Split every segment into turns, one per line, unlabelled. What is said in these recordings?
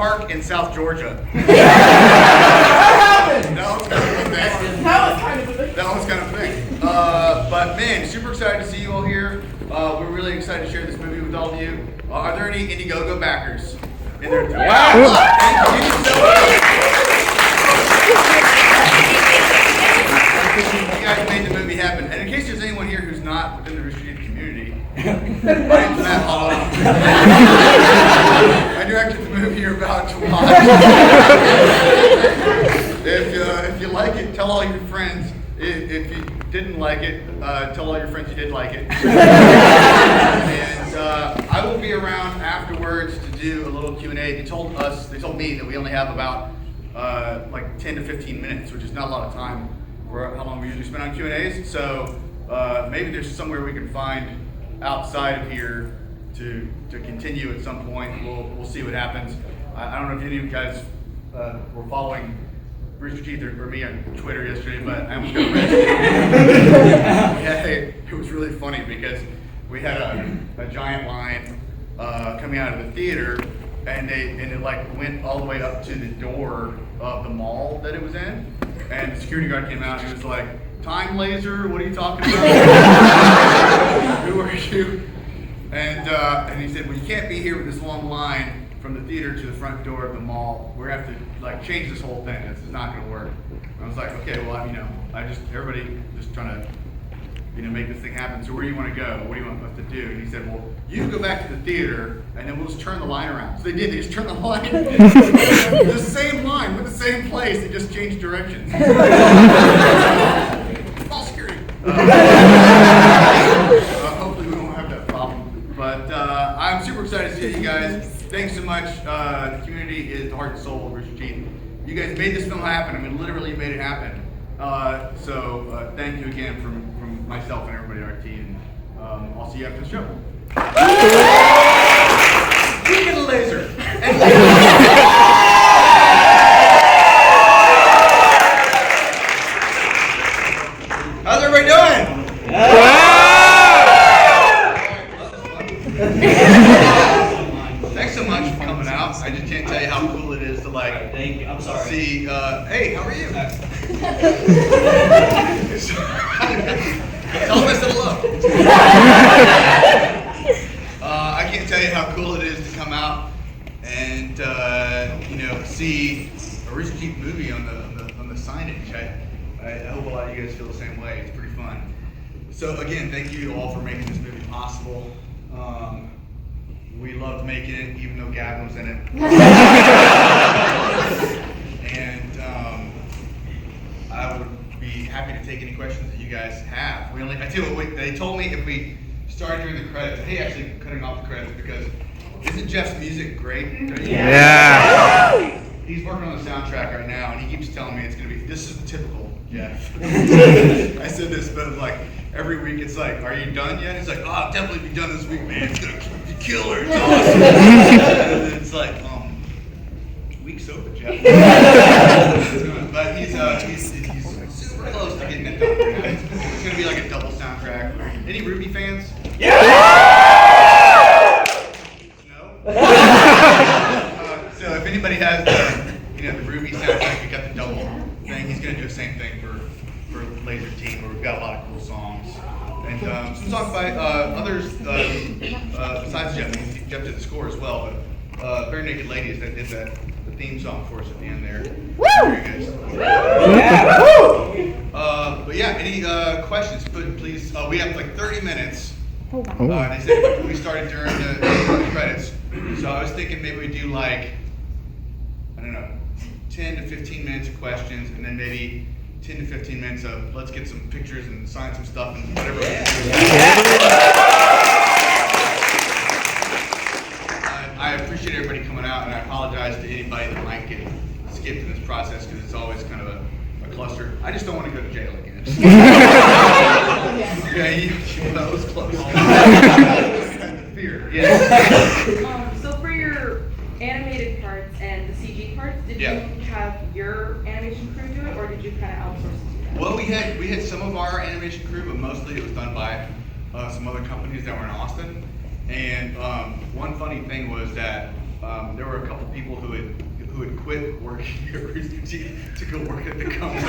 park in South Georgia. That was kind of a thing. But man, super excited to see you all here. We're really excited to share this movie with all of you. Are there any Indiegogo backers in there? Wow! Thank you so much. You guys made the movie happen. And in case there's anyone here who's not within the Rooster Teeth community, my name's Matt Hullum. I directed the movie you're about to watch. If you like it, tell all your friends. If you didn't like it, tell all your friends you did like it. And I will be around afterwards to do a little Q&A. They told me that we only have about like 10 to 15 minutes, which is not a lot of time for how long we usually spend on Q&As. So maybe there's somewhere we can find outside of here to continue at some point. We'll see what happens. I don't know if any of you guys were following Rooster Teeth or me on Twitter yesterday, but I almost got arrested. It was really funny because we had a giant line coming out of the theater, and it like went all the way up to the door of the mall that it was in, and the security guard came out and he was like, "Time, Lazer, what are you talking about? Who are you?" And he said, "Well, you can't be here with this long line from the theater to the front door of the mall. We're gonna have to like change this whole thing. This is not gonna work." And I was like, "Okay, well, everybody just trying to, make this thing happen. So where do you want to go? What do you want us to do?" And he said, "Well, you go back to the theater, and then we'll just turn the line around." So they did. They just turned the line, the same line with the same place. They just changed directions. Mall security. Hopefully we won't have that problem. But I'm super excited to see you guys. Thanks so much. The community is the heart and soul of Rooster Teeth. You guys made this film happen. I mean, literally made it happen. So thank you again from myself and everybody on our team. I'll see you after the show. We get a laser. How's everybody doing? Thanks so much for coming out. I just can't tell you how cool it is to like
thank you. I'm sorry.
See, hey, how are you? Tell them I said hello. I can't tell you how cool it is to come out and see a Rooster Teeth movie on the signage. I hope a lot of you guys feel the same way. It's pretty fun. So again, thank you all for making this movie possible. We loved making it, even though Gavin was in it. And I would be happy to take any questions that you guys have. They told me if we started during the credits, hey, actually cutting off the credits because isn't Jeff's music great?
Yeah.
He's working on the soundtrack right now, and he keeps telling me this is the typical Jeff. I said this, but like every week it's like, "Are you done yet?" He's like, "Oh, I'll definitely be done this week, man. It's gonna be killer. It's awesome." And it's like, week's over, Jeff. But he's super close to getting it done. It's gonna be like a double soundtrack. Any Ruby fans? Yeah. No. So if anybody has the Ruby soundtrack, we got the double thing. He's gonna do the same thing for Lazer Team, where we've got a lot of cool songs and some songs by others besides Jeff. Jeff did the score as well, but Bare Naked Ladies that did the theme song for us at the end there. Woo! Very good. Yeah. But yeah, any questions? Please. We have like 30 minutes. They said we started during the credits, so I was thinking maybe we do like 10 to 15 minutes of questions, and then maybe 10 to 15 minutes of let's get some pictures and sign some stuff and whatever. I appreciate everybody coming out, and I apologize to anybody that might get skipped in this process because it's always kind of a cluster. I just don't want to go to jail again. Yeah, that was close. Fear. Yes.
So for your animated parts and the CG parts, did you have your animation crew do it, or did you kind of outsource it to that?
Well, we had some of our animation crew, but mostly it was done by some other companies that were in Austin. And one funny thing was that there were a couple people who had quit working at Rooster Teeth to go work at the company.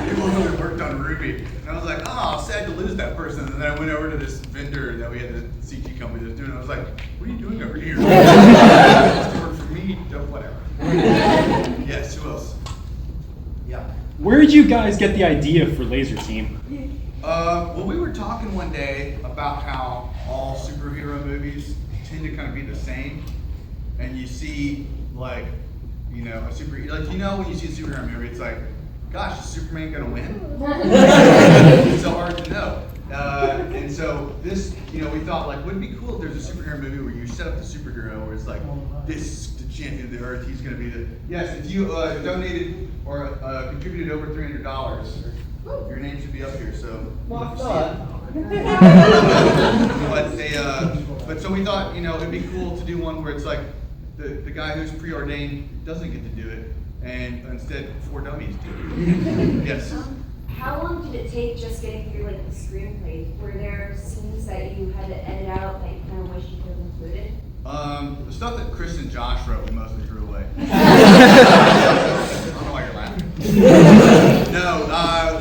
People who had worked on Ruby. And I was like, oh, sad to lose that person. And then I went over to this vendor that we had, the CG company that was doing it. I was like, what are you doing over here? Supposed to work for me? Whatever. Yes, who else? Yeah.
Where did you guys get the idea for Lazer Team?
Well, we were talking one day about how all superhero movies tend to kind of be the same. And you see, like, you know, a like, you know, when you see a superhero movie, it's like, gosh, is Superman gonna win? It's so hard to know. And so this, you know, we thought, like, wouldn't it be cool if there's a superhero movie where you set up the superhero where it's like, this is the champion of the earth, he's gonna be the, yes, if you donated or contributed over $300, your name should be up here, so. But so we thought, you know, it'd be cool to do one where it's like, the guy who's preordained doesn't get to do it, and instead 4 dummies do. Yes.
How long did it take just getting through like the screenplay? Were there scenes that you had to edit out that you kind of wish you could have included?
The stuff that Chris and Josh wrote, we mostly threw away. I don't know why you're laughing. No,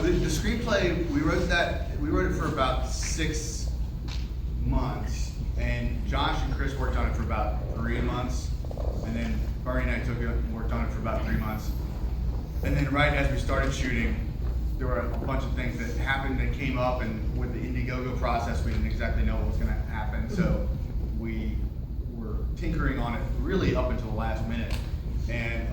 the screenplay, we wrote it for about 6 months, and Josh and Chris worked on it for about 3 months, and then Barney and I took it and worked on it for about 3 months. And then right as we started shooting, there were a bunch of things that happened that came up, and with the Indiegogo process, we didn't exactly know what was gonna happen, so we were tinkering on it really up until the last minute. And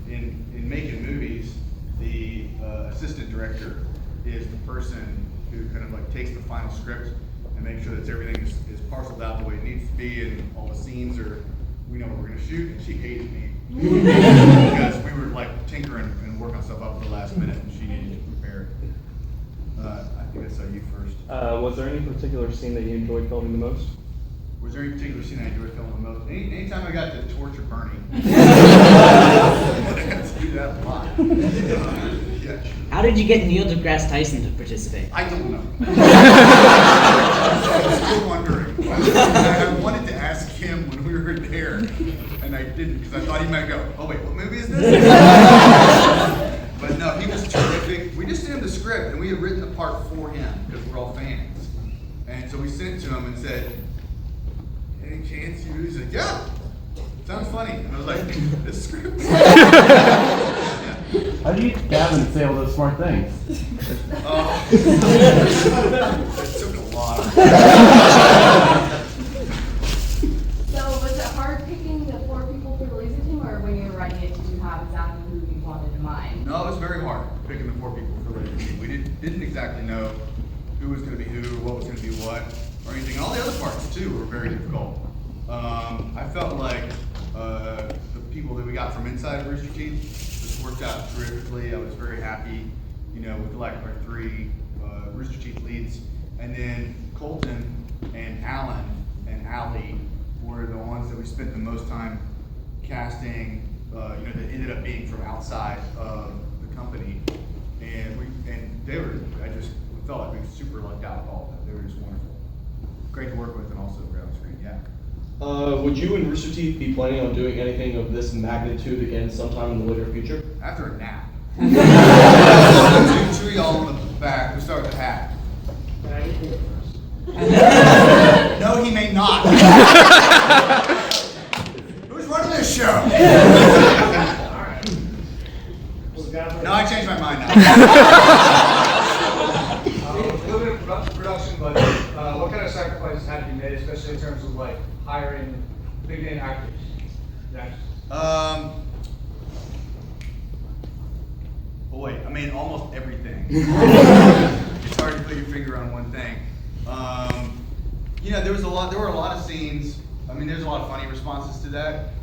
in making movies, the assistant director is the person who kind of like takes the final script and makes sure that everything is parceled out the way it needs to be, and all the scenes we know what we're gonna shoot. And she hated me because we were like tinkering and working on stuff up to the last minute, and she needed to prepare. I think I saw you first.
Was there any particular scene that you enjoyed filming the most?
Was there any particular scene I enjoyed filming the most? Anytime I got to torture Bernie. I got to do that a lot. Yeah.
How did you get Neil deGrasse Tyson to participate?
I don't know. I'm still wondering. I wanted to ask him when we were there, and I didn't because I thought he might go, oh wait, what movie is this? But no, he was terrific. We just sent him the script, and we had written the part for him because we're all fans. And so we sent it to him and said, any chance you? He's like, yeah, sounds funny. And I was like, this script?
How do you get Gavin to say all those smart things?
It took a lot.
So was it hard picking the 4 people for the Lazer Team, or when you were writing it, did you have exactly who you wanted in mind?
No, it was very hard picking the 4 people for Lazer Team. We didn't exactly know who was going to be who, what was going to be what, or anything. And all the other parts too were very difficult. I felt like the people that we got from inside Rooster Teeth just worked out terrifically. I was very happy, you know, with like our 3 Rooster Teeth leads, and then Colton and Alan and Allie were the ones that we spent the most time casting. You know, that ended up being from outside of the company, and they were. We felt like we were super lucked out with all of them. They were just wonderful, great to work with, and also great on screen. Yeah.
Would you and Rooster Teeth be planning on doing anything of this magnitude again sometime in the later future?
After a nap. Two of y'all in the back. We start with the hat.
Can I get to it first?
No, he may not. Who's running this show? No, I changed my mind now.
Limited production budget. What kind of sacrifices had to be made, especially in terms of like hiring big name actors?
Boy, I mean, almost everything. It's hard to put your finger on one thing. You know, there were a lot of scenes. I mean, there's a lot of funny responses to that.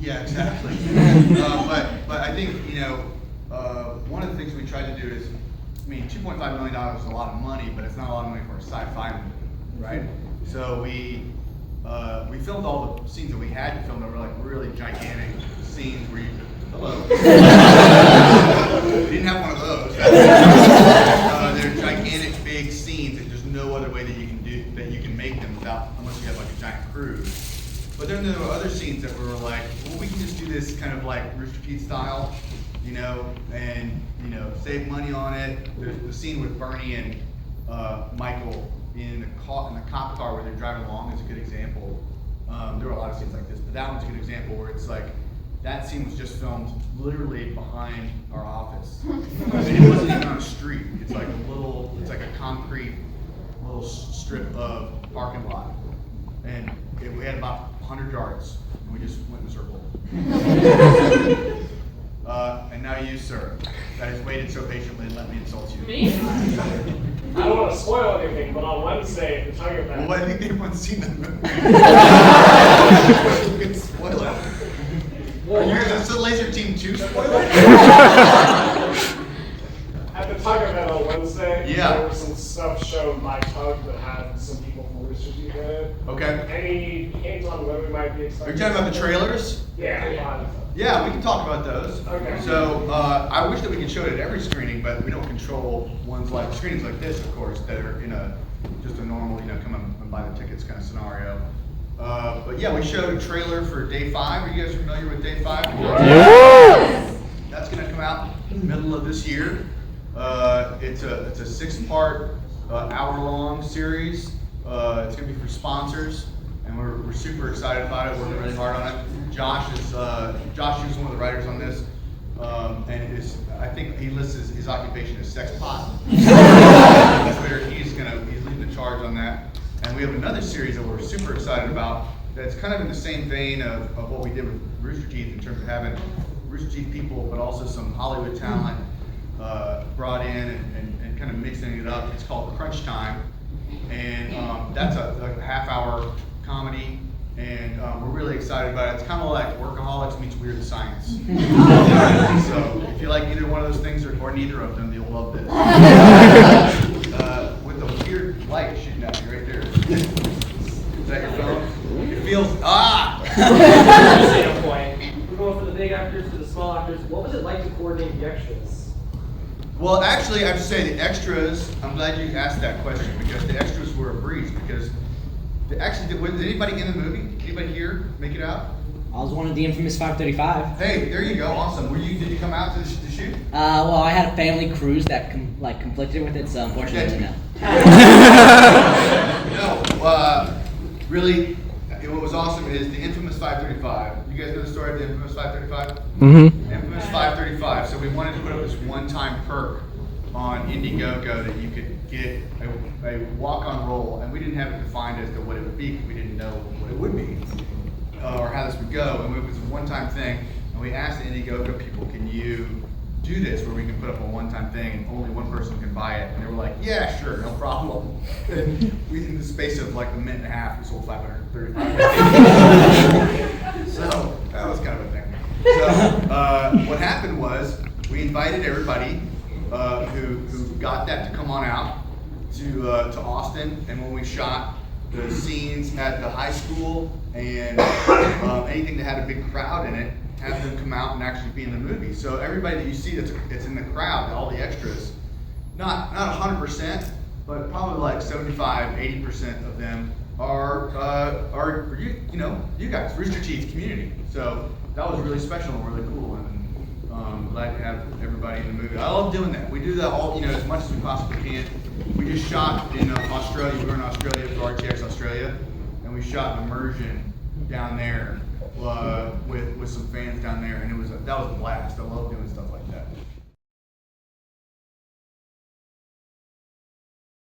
Yeah, exactly. But I think, you know, one of the things we tried to do is, I mean, $2.5 million is a lot of money, but it's not a lot of money for a sci-fi movie, right? So we filmed all the scenes that we had to film that were like really gigantic scenes where you, hello. We didn't have one of those. They're gigantic, big scenes, and there's no other way that you can make them unless you have like a giant crew. But then there were other scenes that were like, well, we can just do this kind of like Rooster Teeth style, you know, and you know, save money on it. There's the scene with Bernie and Michael in the cop car where they're driving along is a good example. There were a lot of scenes like this, but that one's a good example where it's like, that scene was just filmed literally behind our office. It wasn't even on a street. It's like it's like a concrete little strip of parking lot. And we had about 100 yards, and we just went in a circle. And now you, sir, that has waited so patiently and let me insult you.
Me?
I don't want to spoil anything, but on Wednesday, the Tiger Bat.
Well, I think everyone's seen that movie. You can spoil it. Is the Lazer Team 2 spoiler?
At the Tiger Bat on Wednesday,
Yeah.
there was some stuff shown by Tug that had some people from Rooster Teeth in it.
Okay.
Any hints on when we might be
Are
expecting?
you talking about the trailers?
Yeah.
Yeah, we can talk about those.
Okay.
So, I wish that we could show it at every screening, but we don't control ones like, screenings like this, of course, that are in just a normal, you know, come and buy the tickets kind of scenario. But yeah, we showed a trailer for Day 5. Are you guys familiar with Day 5?
Yes.
That's gonna come out in the middle of this year. It's a 6-part, hour-long series. It's gonna be for sponsors, and we're super excited about it. Working really hard on it. Josh is one of the writers on this, and I think he lists his occupation as sex pot. He's leading the charge on that. And we have another series that we're super excited about that's kind of in the same vein of what we did with Rooster Teeth in terms of having Rooster Teeth people, but also some Hollywood talent brought in and kind of mixing it up. It's called Crunch Time, and that's a half-hour comedy, and we're really excited about it. It's kind of like Workaholics meets Weird Science. So if you like either one of those things or neither of them, you'll love this. With the weird light shooting at you right there. Is that your phone? It feels
We're going from the big actors to the small actors. What was it like to coordinate the extras?
Well, actually, I have to say the extras. I'm glad you asked that question because the extras were a breeze. Because was anybody in the movie? Anybody here make it out?
I was one of the infamous 535.
Hey, there you go. Awesome. Did you come out to shoot?
Well, I had a family cruise that conflicted with it, so unfortunately, no.
No. Really, what was awesome is the infamous 535. You guys know the story of the infamous 535?
Mm-hmm.
Infamous 535. So we wanted to put up this one-time perk on Indiegogo that you could get a walk-on roll, and we didn't have it defined as to what it would be because we didn't know what it would be or how this would go. And it was a one-time thing, and we asked the Indiegogo people, "Can you do this where we can put up a one-time thing and only one person can buy it?" And they were like, "Yeah, sure, no problem." And we, in the space of like a minute and a half, we sold 535. So that was kind of a thing. So what happened was we invited everybody who got that to come on out to Austin, and when we shot the scenes at the high school and anything that had a big crowd in it, have them come out and actually be in the movie. So everybody that you see that's in the crowd, all the extras, not 100%, but probably like 75-80% of them are you guys, Rooster Teeth community. So that was really special and really cool, and glad to have everybody in the movie. I love doing that. We do that all, as much as we possibly can. We just shot in Australia. We were in Australia for RTX Australia, and we shot an immersion down there with some fans down there, and that was a blast. I love doing stuff